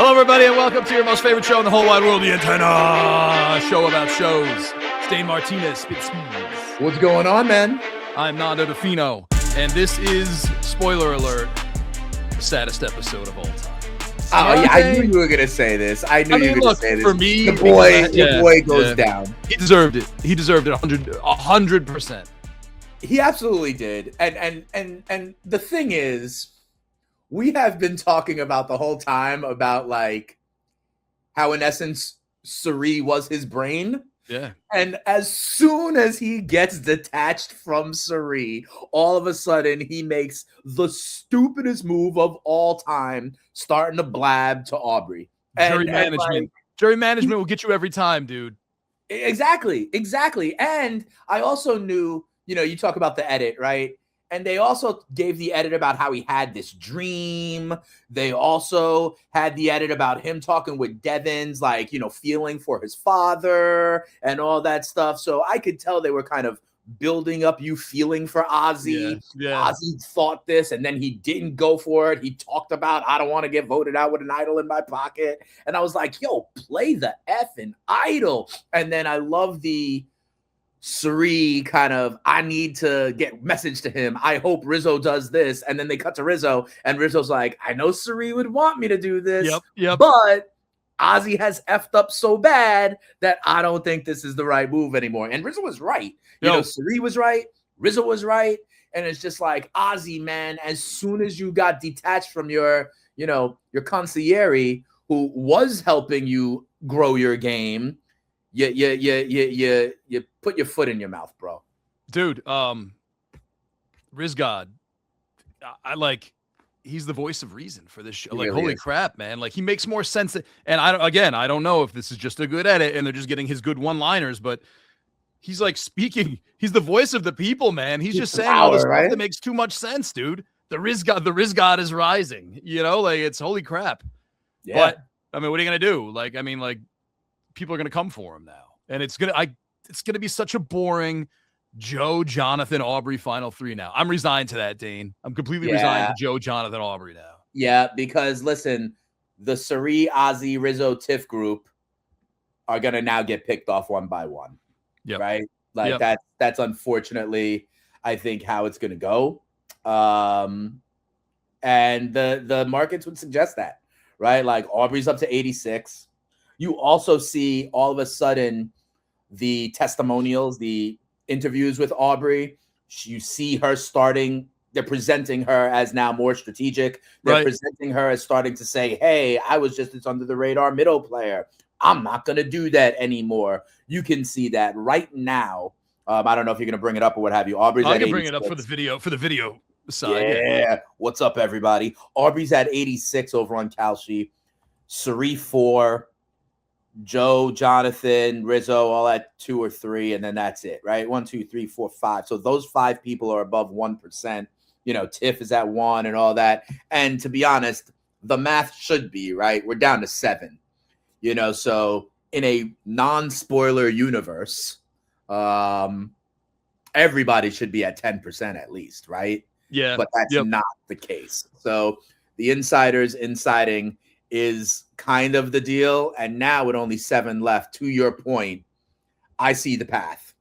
Hello, everybody, and welcome to your most favorite show in the whole wide world, the Antenna Show about shows. Stain Martinez, Spit Speeds. What's going on, man? I'm Nando DeFino, and this is, spoiler alert, the saddest episode of all time. Oh, yeah, I knew you were going to say this. I knew you were going to say this. For me, your boy goes down. He deserved it. He deserved it 100%. He absolutely did. And the thing is, we have been talking about the whole time about like how in essence Cirie was his brain. Yeah. And as soon as he gets detached from Cirie, all of a sudden he makes the stupidest move of all time, starting to blab to Aubry. Jury management will get you every time, dude. Exactly. And I also knew, you talk about the edit, right? And they also gave the edit about how he had this dream. They also had the edit about him talking with Devens, like, feeling for his father and all that stuff. So I could tell they were kind of building up you feeling for Ozzy. Yeah. Ozzy thought this, and then he didn't go for it. He talked about, I don't want to get voted out with an idol in my pocket. And I was like, yo, play the effing idol. And then I love the Cirie kind of, I need to get message to him. I hope Rizzo does this. And then they cut to Rizzo, and Rizzo's like, I know Cirie would want me to do this, Yep. but Ozzy has effed up so bad that I don't think this is the right move anymore. And Rizzo was right. Cirie was right. Rizzo was right. And it's just like, Ozzy, man, as soon as you got detached from your consigliere who was helping you grow your game, you put your foot in your mouth, bro. Dude, RizGod, he's the voice of reason for this show. Holy crap, man. Like, he makes more sense. And I don't know if this is just a good edit and they're just getting his good one-liners, but he's like speaking. He's the voice of the people, man. He's just saying all this stuff that makes too much sense, dude. The RizGod is rising. It's holy crap. Yeah. But I mean, what are you gonna do? People are gonna come for him now, and it's gonna be such a boring Joe, Jonathan, Aubry final three now. I'm resigned to that, Dane. I'm completely resigned to Joe, Jonathan, Aubry now. Yeah, because listen, the Cirie, Ozzy, Rizzo, Tiff group are gonna now get picked off one by one. Yeah. Right. That's unfortunately, I think, how it's gonna go. And the markets would suggest that, right? Like, Aubry's up to 86. You also see all of a sudden the testimonials, the interviews with Aubry. You see her they're presenting her as now more strategic. They're presenting her as starting to say, hey, I was just this under the radar middle player. I'm not going to do that anymore. You can see that right now. I don't know if you're going to bring it up or what have you. Aubrey's I can bring it up for the video side. Yeah. What's up, everybody? Aubrey's at 86 over on Kalshi. Cirie 4. Joe, Jonathan, Rizzo, all at 2 or 3, and then that's it, right? 1, 2, 3, 4, 5. So those 5 people are above 1%. Tiff is at 1 and all that. And to be honest, the math should be, right? We're down to 7. So in a non-spoiler universe, everybody should be at 10% at least, right? Yeah. But that's not the case. So the insiders insiding is kind of the deal. And now with only 7 left, to your point, I see the path.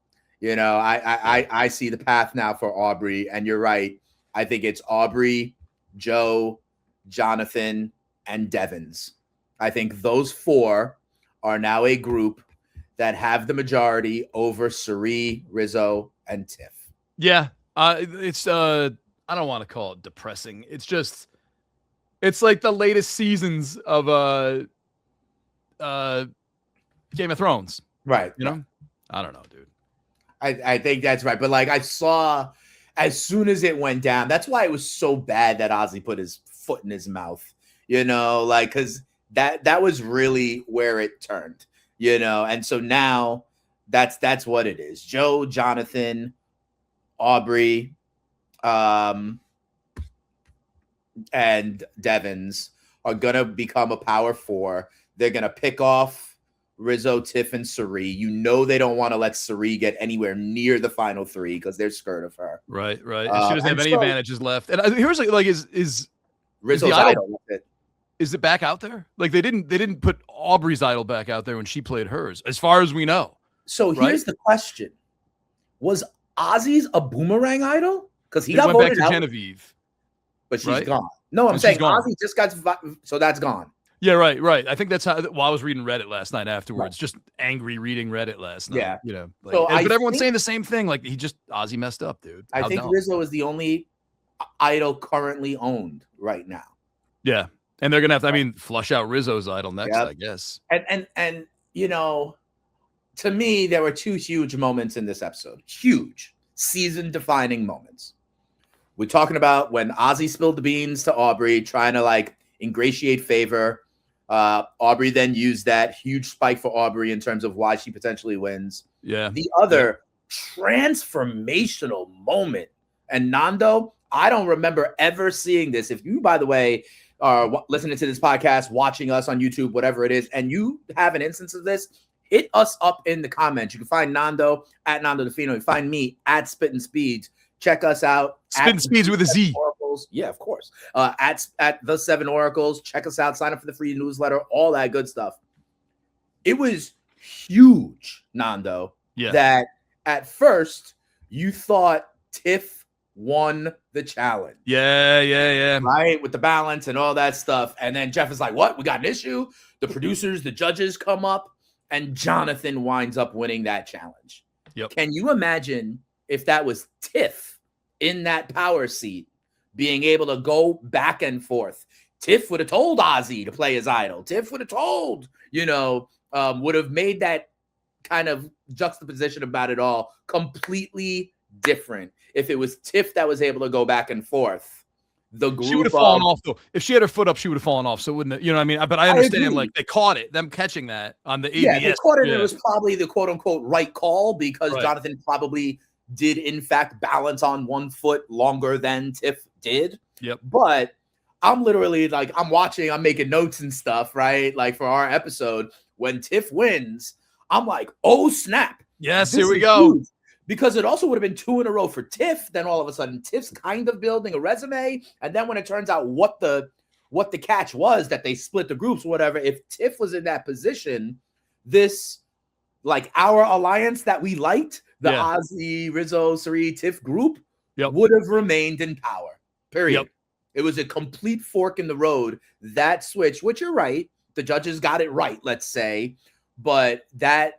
I see the path now for Aubry. And you're right. I think it's Aubry, Joe, Jonathan, and Devens. I think those 4 are now a group that have the majority over Cirie, Rizzo, and Tiff. Yeah. It's I don't want to call it depressing. It's like the latest seasons of Game of Thrones. Right. I don't know, dude. I think that's right. But I saw as soon as it went down, that's why it was so bad that Ozzy put his foot in his mouth, because that was really where it turned, and so now that's what it is. Joe, Jonathan, Aubry, and Devens are going to become a power 4. They're going to pick off Rizzo, Tiff, and Cirie. They don't want to let Cirie get anywhere near the final 3 because they're scared of her. Right. She doesn't have any advantages left. And here's is Rizzo's idol. Is it back out there? Like they didn't put Aubrey's idol back out there when she played hers, as far as we know. So here's the question: was Ozzy's a Boomerang idol? Because he got went voted back to out, Genevieve, but she's gone. No, I'm saying Ozzy just got, so that's gone. Yeah, right. I think that's how. Well, I was reading Reddit last night afterwards, just angry reading Reddit last night. Yeah, you know. Like, so but everyone's saying the same thing. Like Ozzy messed up, dude. I think Rizzo is the only idol currently owned right now. Yeah, and they're gonna have to. I mean, flush out Rizzo's idol next, I guess. And you know, to me, there were two huge moments in this episode. Huge season-defining moments. We're talking about when Ozzy spilled the beans to Aubry, trying to like ingratiate favor. Aubry then used that huge spike for Aubry in terms of why she potentially wins. Yeah. The other transformational moment, and Nando, I don't remember ever seeing this. If you, by the way, are listening to this podcast, watching us on YouTube, whatever it is, and you have an instance of this, hit us up in the comments. You can find Nando at Nando Defino. You can find me at Spittin' Speeds. Check us out. Spittin' Speeds with a Z. Oracles. Yeah, of course. At the 7 Oracles. Check us out. Sign up for the free newsletter. All that good stuff. It was huge, Nando. Yeah. That at first you thought Tiff won the challenge. Yeah. Right, with the balance and all that stuff. And then Jeff is like, "What? We got an issue." The producers, the judges come up, and Jonathan winds up winning that challenge. Yep. Can you imagine if that was Tiff in that power seat, being able to go back and forth? Tiff would have told Ozzy to play his idol. Tiff would have told, would have made that kind of juxtaposition about it all completely different. If it was Tiff that was able to go back and forth, the group, she would have fallen off though. If she had her foot up, she would have fallen off. So wouldn't it? You know what I mean? But I understand, like they caught it, them catching that on the ABS. Yeah, they caught it. And it was probably the quote unquote right call because Jonathan probably did in fact balance on one foot longer than Tiff did. Yep. But I'm literally like, I'm watching, I'm making notes and stuff, right? Like for our episode, when Tiff wins, I'm like, oh snap. Yes, here we go. Huge. Because it also would have been 2 in a row for Tiff. Then all of a sudden, Tiff's kind of building a resume. And then when it turns out what the catch was, that they split the groups or whatever, if Tiff was in that position, this, like our alliance that we liked, the Ozzy, Rizzo, Cirie, Tiff group, would have remained in power. Period. Yep. It was a complete fork in the road. That switch, which you're right, the judges got it right, let's say, but that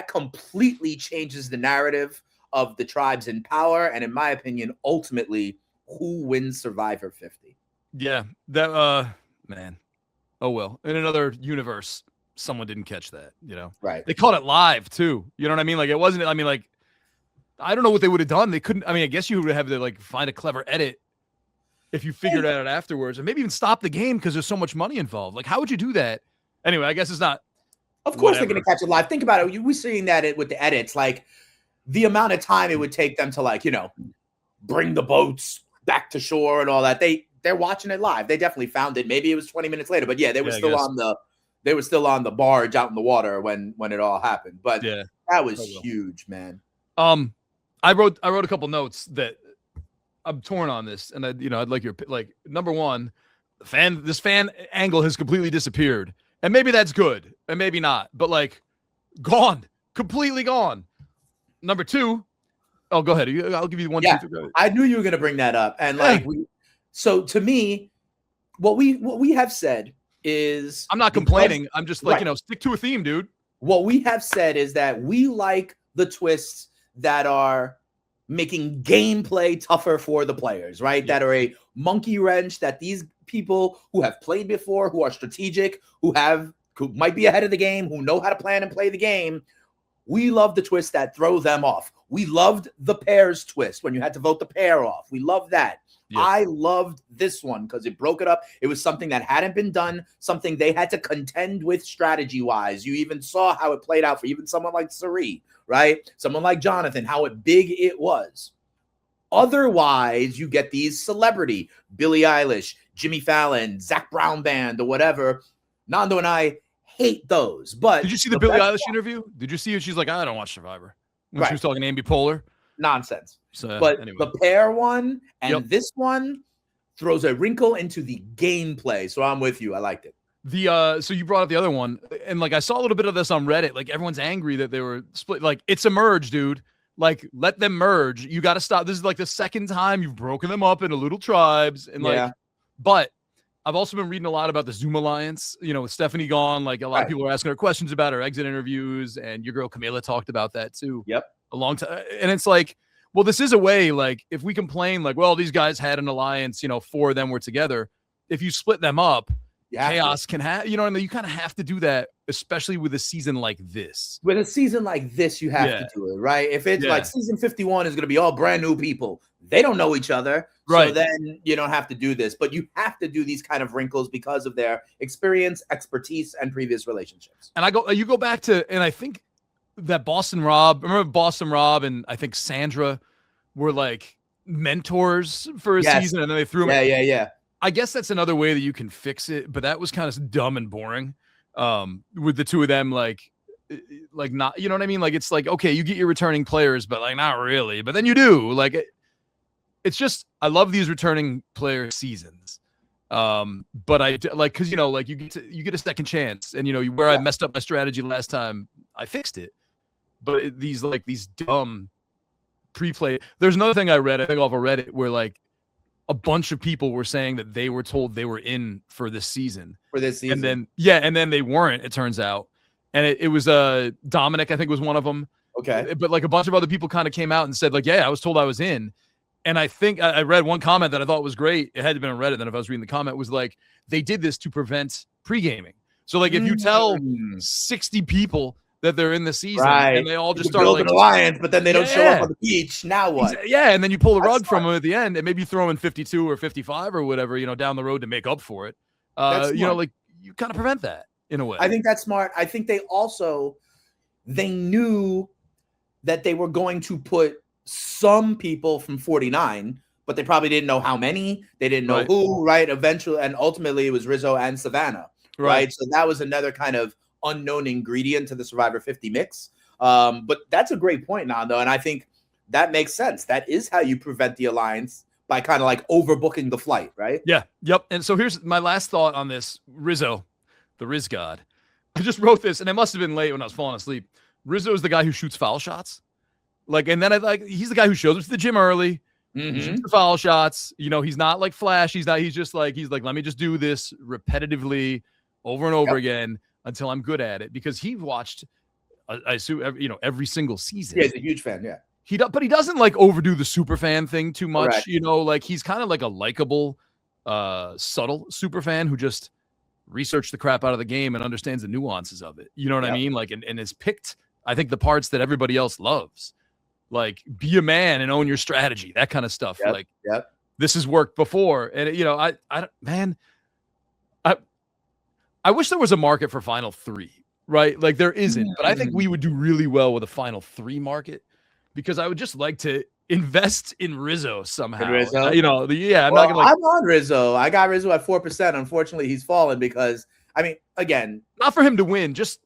completely changes the narrative of the tribes in power, and in my opinion, ultimately, who wins Survivor 50. Yeah, that man. Oh well, in another universe, someone didn't catch that. Right? They caught it live too. You know what I mean? Like it wasn't. I mean, like I don't know what they would have done. They couldn't. I mean, I guess you would have to like find a clever edit if you figured it out afterwards, or maybe even stop the game because there's so much money involved. Like, how would you do that? Anyway, I guess it's not. Of course, they're going to catch it live. Think about it. We're seeing that with the edits, like the amount of time it would take them to, like, bring the boats back to shore and all that. They're watching it live. They definitely found it. Maybe it was 20 minutes later, but yeah, they were still on the barge out in the water when it all happened. But that was huge, man. I wrote a couple notes that I'm torn on this, and I'd like your number one, this fan angle has completely disappeared. And maybe that's good, and maybe not, but like gone, completely gone. Number two, go ahead. I'll give you one. Yeah, 2, 3, I knew you were going to bring that up, and so to me, what we have said is, I'm not complaining. I'm just like stick to a theme, dude. What we have said is that we like the twists that are making gameplay tougher for the players, right? Yeah. That are a monkey wrench that these people who have played before, who are strategic, who might be ahead of the game, who know how to plan and play the game. We love the twists that throw them off. We loved the pairs twist when you had to vote the pair off. We love that. Yes. I loved this one because it broke it up. It was something that hadn't been done, something they had to contend with strategy-wise. You even saw how it played out for even someone like Cirie, right? Someone like Jonathan, how big it was. Otherwise, you get these celebrity, Billie Eilish, Jimmy Fallon, Zach Brown Band, or whatever. Nando and I hate those. But did you see the Billie Eilish interview? Did you see it? She's like, I don't watch Survivor. When she was talking to Amy Poehler. Nonsense. So, but anyway. The pair one and this one, throws a wrinkle into the gameplay. So I'm with you. I liked it. So you brought up the other one, and like I saw a little bit of this on Reddit. Like everyone's angry that they were split. Like it's a merge, dude. Like let them merge. You got to stop. This is like the second time you've broken them up into little tribes, and like, but I've also been reading a lot about the Zoom Alliance. You know, with Stephanie gone, like a lot of people are asking her questions about her exit interviews, and your girl Camila talked about that too. Yep, a long time, and it's like, well, this is a way. Like if we complain, like, well, these guys had an alliance. You know, 4 of them were together. If you split them up. Chaos can have, you know what I mean? You kind of have to do that, especially with a season like this. With a season like this, you have to do it, right? If it's like season 51 is going to be all brand new people, they don't know each other. Right. So then you don't have to do this, but you have to do these kind of wrinkles because of their experience, expertise, and previous relationships. And you go back to, and I think that remember Boston Rob and I think Sandra were like mentors for a season, and then they threw them. Yeah. I guess that's another way that you can fix it, but that was kind of dumb and boring. With the two of them, like not, you know what I mean? Like, it's like, okay, you get your returning players, but like, not really, but then you do. Like, it's just, I love these returning player seasons. But I like, cause you know, like you get a second chance, and you know, where I messed up my strategy last time, I fixed it. But these dumb pre-play, there's another thing I read, I think off of Reddit, where like, a bunch of people were saying that they were told they were in for this season. And then they weren't, it turns out. And it was Dominic, I think, was one of them. Okay. But like a bunch of other people kind of came out and said, like, yeah, I was told I was in. And I think I read one comment that I thought was great. It had to been on Reddit. Then if I was reading the comment, was like, they did this to prevent pre-gaming. So like if you tell 60 people that they're in the season, and they all just start building an alliance, but then they don't show up on the beach. Now what? And then you pull the rug from them at the end, and maybe throw in 52 or 55 or whatever, you know, down the road to make up for it. You know, like you kind of prevent that in a way. I think that's smart. I think they knew that they were going to put some people from 49, but they probably didn't know how many. They didn't know who. Right. Eventually, and ultimately, it was Rizzo and Savannah. Right. So that was another kind of unknown ingredient to the Survivor 50 mix. But that's a great point, Nando, and I think that makes sense. That is how you prevent the alliance, by kind of like overbooking the flight, right? Yeah. Yep. And so here's my last thought on this. Rizzo, the RizGod. I just wrote this, and it must have been late when I was falling asleep. Rizzo is the guy who shoots foul shots. Like, and then he's the guy who shows up to the gym early. He shoots the foul shots. You know, he's not like Flash. He's just like, let me just do this repetitively over and over again until I'm good at it, because he watched, I assume, every single season. Yeah, he's a huge fan. Yeah, but he doesn't like overdo the super fan thing too much. Correct. You know, like he's kind of like a likable, subtle super fan who just researched the crap out of the game and understands the nuances of it. You know what I mean? Like, and has picked, I think, the parts that everybody else loves. Like, be a man and own your strategy, that kind of stuff. This has worked before, and you know, I wish there was a market for Final 3, right? Like there isn't, but I think we would do really well with a Final 3 market, because I would just like to invest in Rizzo somehow. You know, I'm on Rizzo. I got Rizzo at 4%. Unfortunately, he's fallen because, I mean, again, not for him to win, just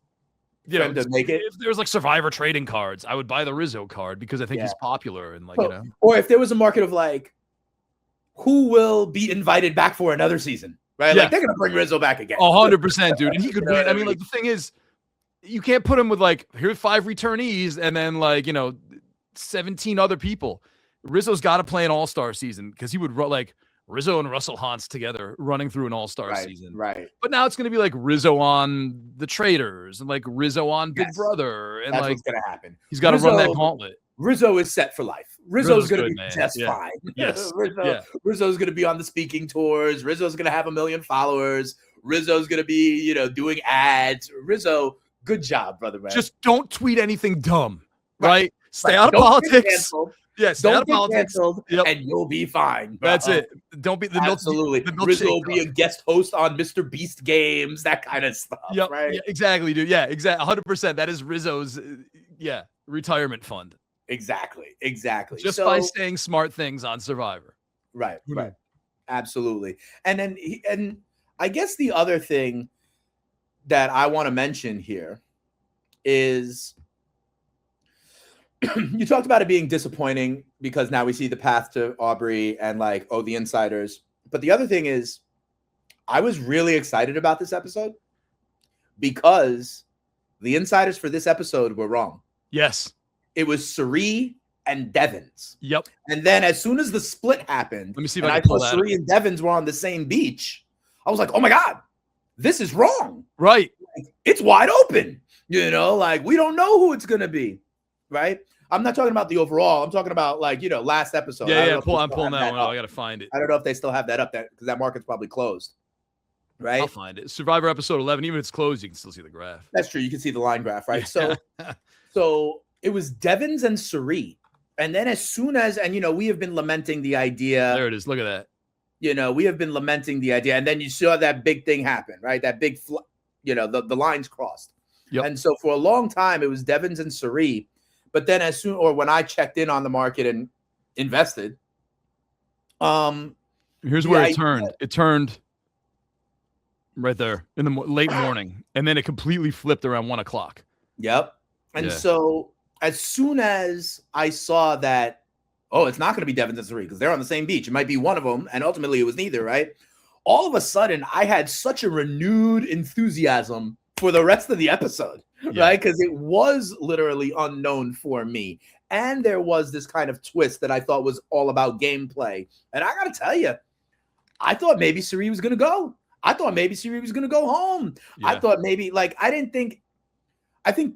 to make it. If there's like Survivor trading cards, I would buy the Rizzo card because I think he's popular, and like, you know. Or if there was a market of like, who will be invited back for another season? Right, like they're gonna bring Rizzo back again. 100%, dude, and he could win. I mean, like the thing is, you can't put him with like, here's 5 returnees and then like 17 other people. Rizzo's got to play an all-star season, because he would like Rizzo and Russell Hans together running through an all-star season. Right. But now it's gonna be like Rizzo on the Traders and like Rizzo on Big Brother, and that's what's gonna happen. He's got to run that gauntlet. Rizzo is set for life. Rizzo's going to be just fine. Yes. Rizzo's going to be on the speaking tours. Rizzo's going to have 1 million followers. Rizzo's going to be, doing ads. Rizzo, good job, brother, man. Just don't tweet anything dumb, right? Stay out of politics. Yes, don't get canceled, and you'll be fine. Bro. That's it. Don't be absolutely. Rizzo will be a guest host on Mr. Beast games, that kind of stuff. Right? Yeah, exactly, dude. Yeah, exactly. 100%. That is Rizzo's, retirement fund. Exactly. Just by saying smart things on Survivor. Right. Absolutely. And then, and I guess the other thing that I want to mention here is, you talked about it being disappointing because now we see the path to Aubry and like, the insiders But the other thing is, I was really excited about this episode because the insiders for this episode were wrong. Yes. It was Cirie and Devens. Yep. And then as soon as the split happened, let me see if and I saw Cirie and Devens were on the same beach, I was like, oh my God, this is wrong. Right. Like, it's wide open. You know, like we don't know who it's going to be. Right. I'm not talking about the overall. I'm talking about like, you know, last episode. Yeah. I'm pulling that one up. I got to find it. I don't know if they still have that up there because that market's probably closed. Right. I'll find it. Survivor episode 11. Even if it's closed, you can still see the graph. That's true. You can see the line graph. Right. So it was Devens and Cirie. And then as soon as, and, you know, we have been lamenting the idea. There it is. Look at that. You know, we have been lamenting the idea. And then you saw that big thing happen, right? That big, you know, the lines crossed. Yep. And so for a long time, it was Devens and Cirie. But then when I checked in on the market and invested. Here's where it turned. It turned right there in the late morning. And then it completely flipped around 1 o'clock. Yep. And so as soon as I saw that, oh, it's not going to be Devens and Cirie because they're on the same beach. It might be one of them. And ultimately it was neither, right? All of a sudden, I had such a renewed enthusiasm for the rest of the episode, right? Because it was literally unknown for me. And there was this kind of twist that I thought was all about gameplay. And I got to tell you, I thought maybe Cirie was going to go. I thought maybe Cirie was going to go home. Yeah. I thought maybe, like, I think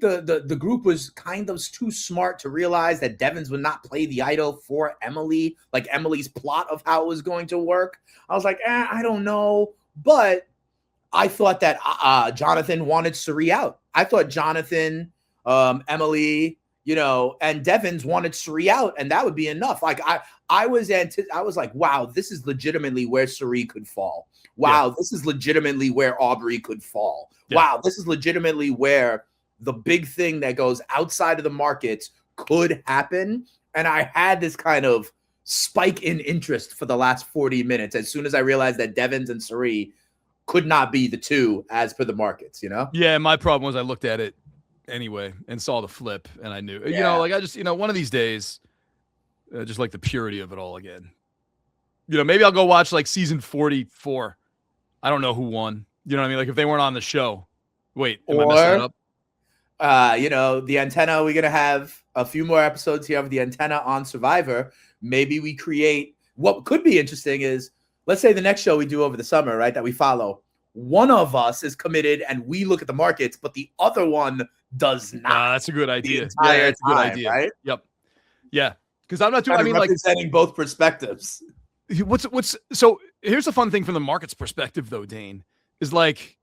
the group was kind of too smart to realize that Devens would not play the idol for Emily, like Emily's plot of how it was going to work. I was like, I don't know. But I thought that Jonathan wanted Cirie out. I thought Jonathan, Emily, you know, and Devens wanted Cirie out, and that would be enough. Like I was like, wow, this is legitimately where Cirie could fall. Wow, this is legitimately where Aubrey could fall. Yeah. Wow, this is legitimately where the big thing that goes outside of the markets could happen. And I had this kind of spike in interest for the last 40 minutes as soon as I realized that Devens and Cirie could not be the two as per the markets, you know? Yeah, my problem was I looked at it anyway and saw the flip, and I knew, you know, like I just, you know, one of these days, just like the purity of it all again. You know, maybe I'll go watch like season 44. I don't know who won. You know what I mean? Like if they weren't on the show. Wait, am I messing up? You know, the antenna, we're going to have a few more episodes here of the antenna on Survivor. Maybe we create what could be interesting is, let's say the next show we do over the summer, right, that we follow, one of us is committed and we look at the markets, but the other one does not. That's a good idea. Yeah, that's a good idea. Right? Yep. Yeah. Because I'm not doing, I mean, representing like both perspectives. So here's the fun thing from the market's perspective, though, Dane, is like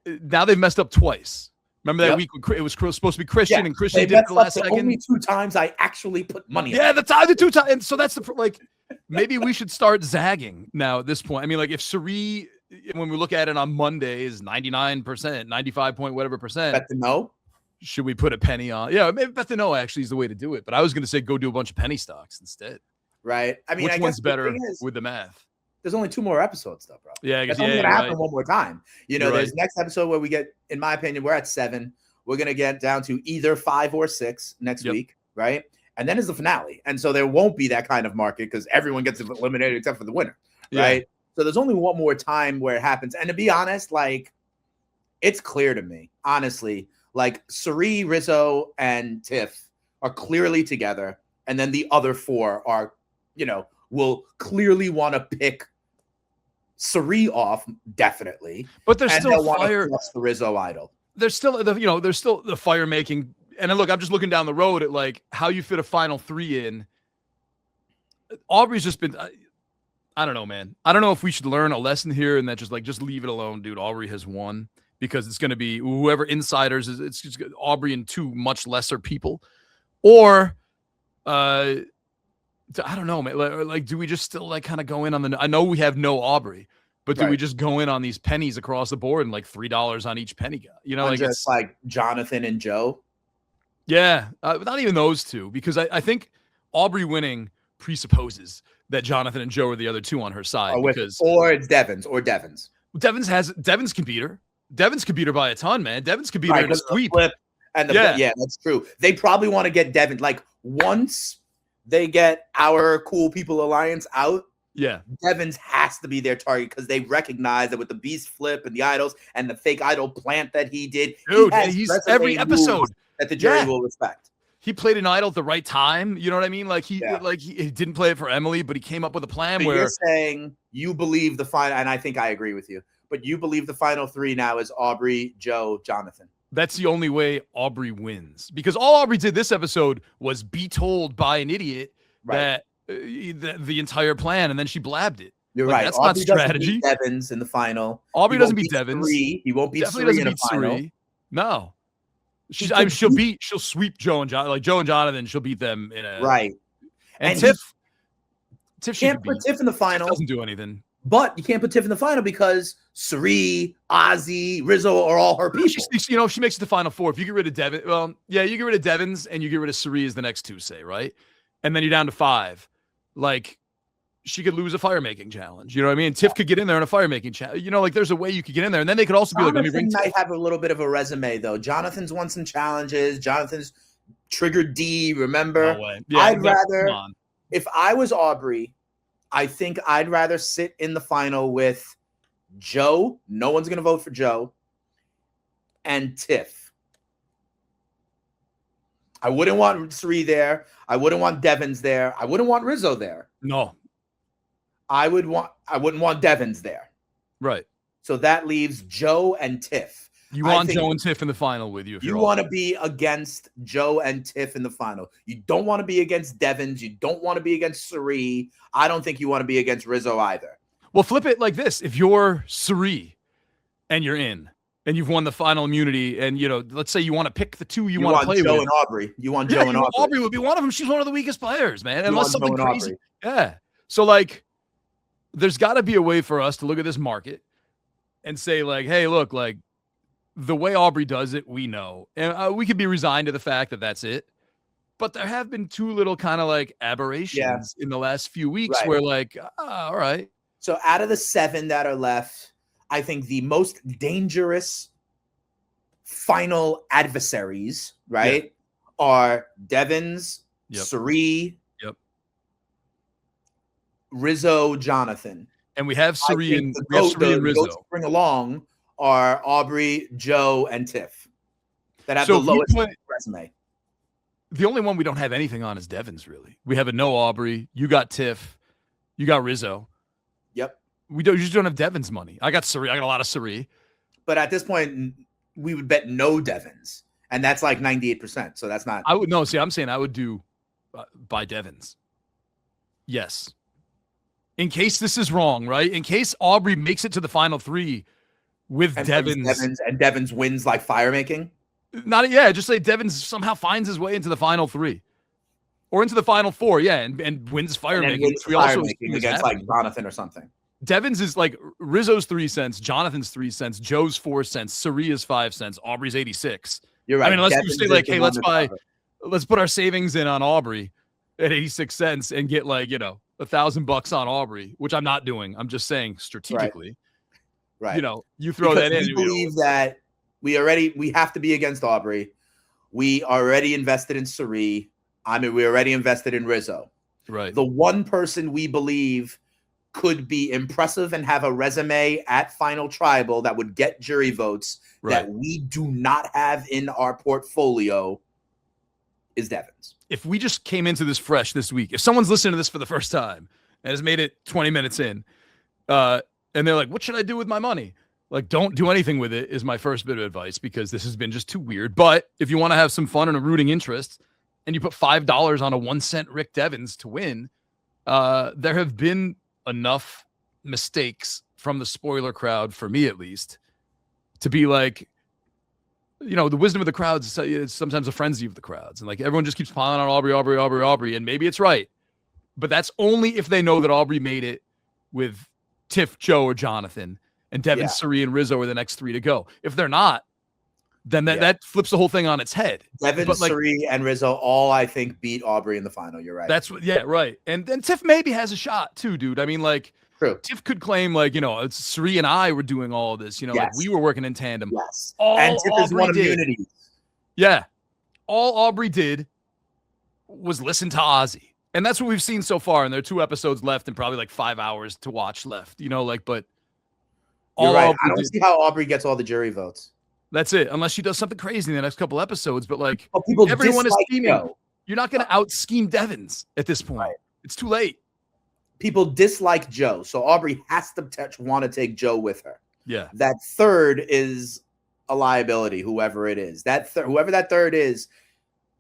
now they've messed up twice. Remember that week it was supposed to be Christian, and Christian did it the last second. Only 2 times I actually put money. Yeah, the 2 times, and so that's the like. Maybe we should start zagging now at this point. I mean, like if Cirie, when we look at it on Monday, is 99%, 95 point whatever percent. Bet to know. Should we put a penny on? Yeah, maybe bet to know actually is the way to do it. But I was going to say go do a bunch of penny stocks instead. Right. I mean, which one's better with the math? There's only 2 more episodes, though, bro. Yeah, I guess that's only gonna happen one more time. You know, there's next episode where we get, in my opinion, we're at 7. We're gonna get down to either 5 or 6 next week, right? And then is the finale, and so there won't be that kind of market because everyone gets eliminated except for the winner, right? So there's only one more time where it happens. And to be honest, like it's clear to me, honestly, like Cirie, Rizzo, and Tiff are clearly together, and then the other 4 are, you know, will clearly want to pick Cirie off, definitely. But there's still fire. The Rizzo idol. There's still there's still the fire making. And then look, I'm just looking down the road at like how you fit a final 3 in. Aubrey's just been. I don't know, man. I don't know if we should learn a lesson here and that just leave it alone, dude. Aubrey has won because it's going to be whoever insiders is. It's just Aubrey and 2 much lesser people, or I don't know, man. Like, do we just still like kind of go in on the? I know we have no Aubrey, but do we just go in on these pennies across the board and like $3 on each penny guy? You know, like just it's like Jonathan and Joe. Yeah, not even those 2, because I think Aubrey winning presupposes that Jonathan and Joe are the other 2 on her side. Or it's Devens or Devens. Devens can beat her. Devens can beat her by a ton, man. Devens can beat her in a sweep. Yeah, that's true. They probably want to get Devens. Like once they get our Cool People Alliance out, Yeah. Devens has to be their target because they recognize that with the beast flip and the idols and the fake idol plant that he did, dude, he has he's every episode that the jury will respect. He played an idol at the right time. You know what I mean? Like he didn't play it for Emily, but he came up with a plan where you're saying you believe the final, and I think I agree with you, but you believe the final 3 now is Aubry-Joe-Jonathan. That's the only way Aubry wins, because all Aubry did this episode was be told by an idiot that the entire plan, and then she blabbed it. You're right. That's Aubry not strategy. Doesn't beat Devens in the final. Aubrey doesn't beat Devens. He won't beat Cirie in the final. No. She'll sweep Joe and Jonathan. Like Joe and Jonathan, she'll beat them in a And Tiff can't put Tiff in the final. Tiff doesn't do anything. But you can't put Tiff in the final because Cirie, Ozzy, Rizzo are all her people. If she makes it to the final 4, if you get rid of Devens, you get rid of Devens and you get rid of Cirie as the next 2, say, right? And then you're down to 5. Like, she could lose a fire making challenge. You know what I mean? Tiff could get in there in a fire making challenge. You know, like there's a way you could get in there, and then they could also be like, let me bring Tiff. Might have a little bit of a resume though. Jonathan's won some challenges. Jonathan's triggered D. Remember? No way. Yeah, I'd rather, if I was Aubry, I think I'd rather sit in the final with Joe. No one's gonna vote for Joe. And Tiff. I wouldn't want Cirie there. I wouldn't want Devens there. I wouldn't want Rizzo there. No. I wouldn't want Devens there. Right. So that leaves Joe and Tiff. You want Joe and Tiff in the final with you. You want to be against Joe and Tiff in the final. You don't want to be against Devens. You don't want to be against Cirie. I don't think you want to be against Rizzo either. Well, flip it like this. If you're Cirie and you're in and you've won the final immunity, and let's say you want to pick the 2 you want to play Joe with. And Aubry. You want Joe and Aubry. Aubry would be one of them. She's one of the weakest players, man. Unless something crazy. Yeah. So like, there's got to be a way for us to look at this market and say like, hey, look, like the way Aubry does it, we know. And we could be resigned to the fact that that's it. But there have been 2 little kind of like aberrations in the last few weeks where like, all right. So out of the 7 that are left, I think the most dangerous final adversaries, are Devens, Cirie, Rizzo, Jonathan. And we have Cirie and Rizzo. To bring along are Aubry, Joe, and Tiff that have the lowest resume. The only one we don't have anything on is Devens, really. We have a no Aubry. You got Tiff. You got Rizzo. Yep. You just don't have Devens money. I got Cirie. I got a lot of Cirie. But at this point, we would bet no Devens. And that's like 98%. So that's not. I would no. See, I'm saying I would do by Devens. Yes. In case this is wrong, right? In case Aubry makes it to the final 3 with Devens. And Devens wins like fire making? Just say Devens somehow finds his way into the final 3. Or into the final 4, and wins fire making. Against like Jonathan or something. Devens is like Rizzo's 3 cents, Jonathan's 3 cents, Joe's 4 cents, Cirie is 5 cents, Aubry's 86. You're right. I mean, unless you say like, hey, let's put our savings in on Aubry at 86 cents and get like, $1,000 on Aubry, which I'm not doing. I'm just saying strategically, right? You throw that in. We believe that we have to be against Aubry. We already invested in Cirie. We already invested in Rizzo. Right. The one person we believe could be impressive and have a resume at Final Tribal that would get jury votes that we do not have in our portfolio is Devens. If we just came into this fresh this week, if someone's listening to this for the first time and has made it 20 minutes in, and they're like, what should I do with my money? Like, don't do anything with it is my first bit of advice, because this has been just too weird. But if you want to have some fun and a rooting interest and you put $5 on a 1 cent Rick Devens to win, there have been enough mistakes from the spoiler crowd, for me at least, to be like, the wisdom of the crowds is sometimes a frenzy of the crowds. And like everyone just keeps piling on Aubry. And maybe it's right. But that's only if they know that Aubry made it with Tiff, Joe, or Jonathan, and Devens, Cirie, and Rizzo are the next 3 to go. If they're not, then that flips the whole thing on its head. Devens, Cirie, and Rizzo all, I think, beat Aubry in the final. You're right. Right. And then Tiff maybe has a shot too, dude. I mean, like, true. Tiff could claim, like, it's Cirie and I were doing all of this, like we were working in tandem. Yes. And Tiff is one immunity. Yeah. All Aubry did was listen to Ozzy. And that's what we've seen so far. And there are 2 episodes left and probably like 5 hours to watch left, you know, like, but you're right. I don't see how Aubry gets all the jury votes. That's it. Unless she does something crazy in the next couple episodes. But like, people everyone is scheming. Joe. You're not going to out scheme Devens at this point. Right. It's too late. People dislike Joe. So Aubry has to want to take Joe with her. Yeah. That third is a liability, whoever it is. Whoever that third is,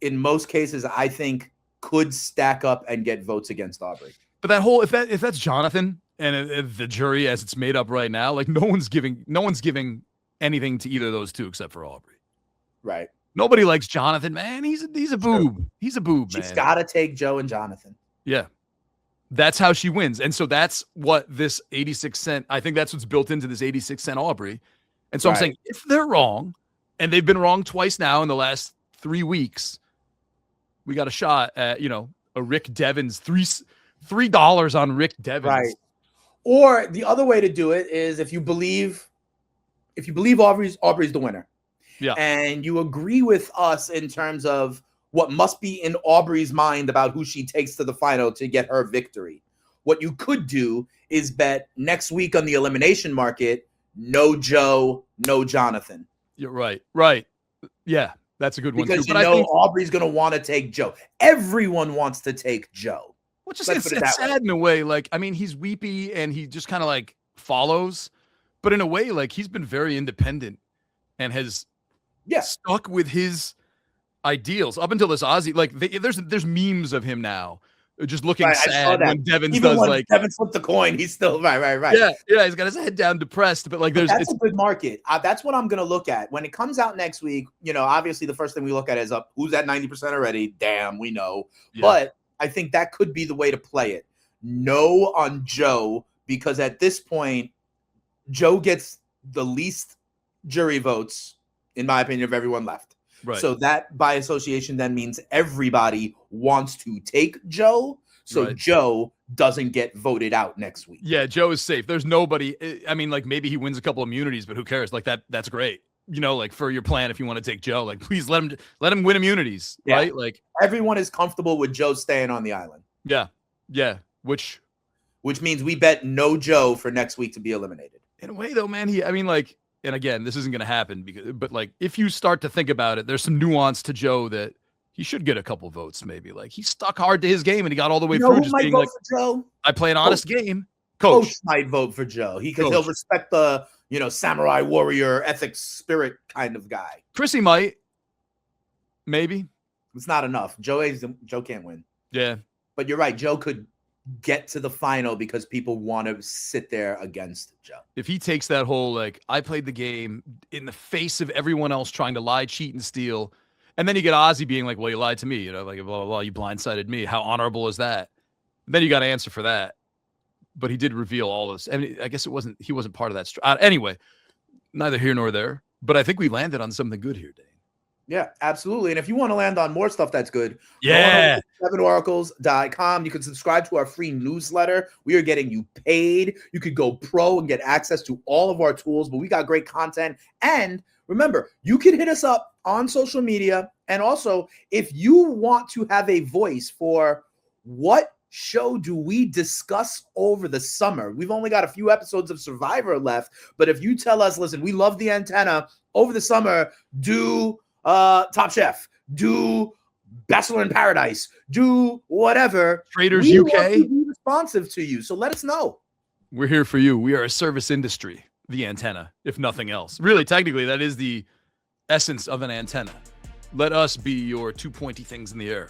in most cases, I think could stack up and get votes against Aubry. But that whole, if that's Jonathan and the jury as it's made up right now, like no one's giving anything to either of those two except for Aubry. Right. Nobody likes Jonathan, man. He's a boob. He's a boob, man. She's got to take Joe and Jonathan. Yeah. That's how she wins. And so that's what this 86 cent, I think that's what's built into this 86 cent Aubry. And so I'm saying if they're wrong, and they've been wrong twice now in the last 3 weeks, we got a shot at, you know, a Rick Devens, $3 on Rick Devens. Right. Or the other way to do it is if you believe Aubry's the winner. Yeah. And you agree with us in terms of what must be in Aubry's mind about who she takes to the final to get her victory. What you could do is bet next week on the elimination market, no Joe, no Jonathan. You're right. Right. Yeah, that's a good one too. Because I think Aubry's going to want to take Joe. Everyone wants to take Joe. Which is it's sad in a way. Like, I mean, he's weepy and he just kind of like follows. But in a way, like he's been very independent and has stuck with his ideals up until this Ozzy. Like there's memes of him now just looking sad when Devens Even does when like Devens flipped the coin. He's still right. Yeah. He's got his head down, depressed. But like that's a good market. That's what I'm gonna look at when it comes out next week. You know, obviously the first thing we look at is who's at 90% already. Damn, we know. Yeah. But I think that could be the way to play it. No on Joe, because at this point, Joe gets the least jury votes, in my opinion, of everyone left. Right. So that by association then means everybody wants to take Joe. So Joe doesn't get voted out next week. Yeah, Joe is safe. There's nobody. I mean, like maybe he wins a couple immunities, but who cares? Like that's great. You know, like for your plan, if you want to take Joe, like please let him win immunities, right? Like everyone is comfortable with Joe staying on the island. Yeah. Which means we bet no Joe for next week to be eliminated. In a way, though, man, and again, this isn't going to happen but like if you start to think about it, there's some nuance to Joe that he should get a couple votes, maybe. Like he stuck hard to his game and he got all the way through. Just being like, Joe? I play an honest game. Coach might vote for Joe. He'll respect the samurai warrior ethics spirit kind of guy. Chrissy might, maybe. It's not enough. Joe can't win. Yeah, but you're right. Joe could get to the final because people want to sit there against Joe. If he takes that whole like I played the game in the face of everyone else trying to lie, cheat, and steal, and then you get Ozzy being like, "Well, you lied to me," like blah blah blah. You blindsided me. How honorable is that? And then you got to answer for that. But he did reveal all this. I mean, I guess he wasn't part of that. Anyway, neither here nor there. But I think we landed on something good here, Dane. Yeah, absolutely. And if you want to land on more stuff that's good, go on 7oracles.com. You can subscribe to our free newsletter. We are getting you paid. You could go pro and get access to all of our tools, but we got great content. And remember, you can hit us up on social media. And also, if you want to have a voice for what show do we discuss over the summer, we've only got a few episodes of Survivor left. But if you tell us, listen, we love the antenna over the summer, do Top Chef, do Bachelor in Paradise, do whatever. Traders UK. We be responsive to you. So let us know. We're here for you. We are a service industry, the antenna, if nothing else. Really, technically, that is the essence of an antenna. Let us be your 2 pointy things in the air.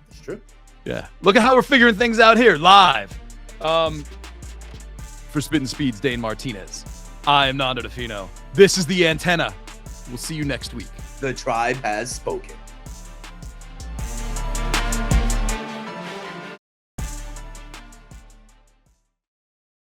That's true. Yeah. Look at how we're figuring things out here live. For Spittin' Speeds, Dane Martinez. I am Nando DeFino. This is the antenna. We'll see you next week. The tribe has spoken.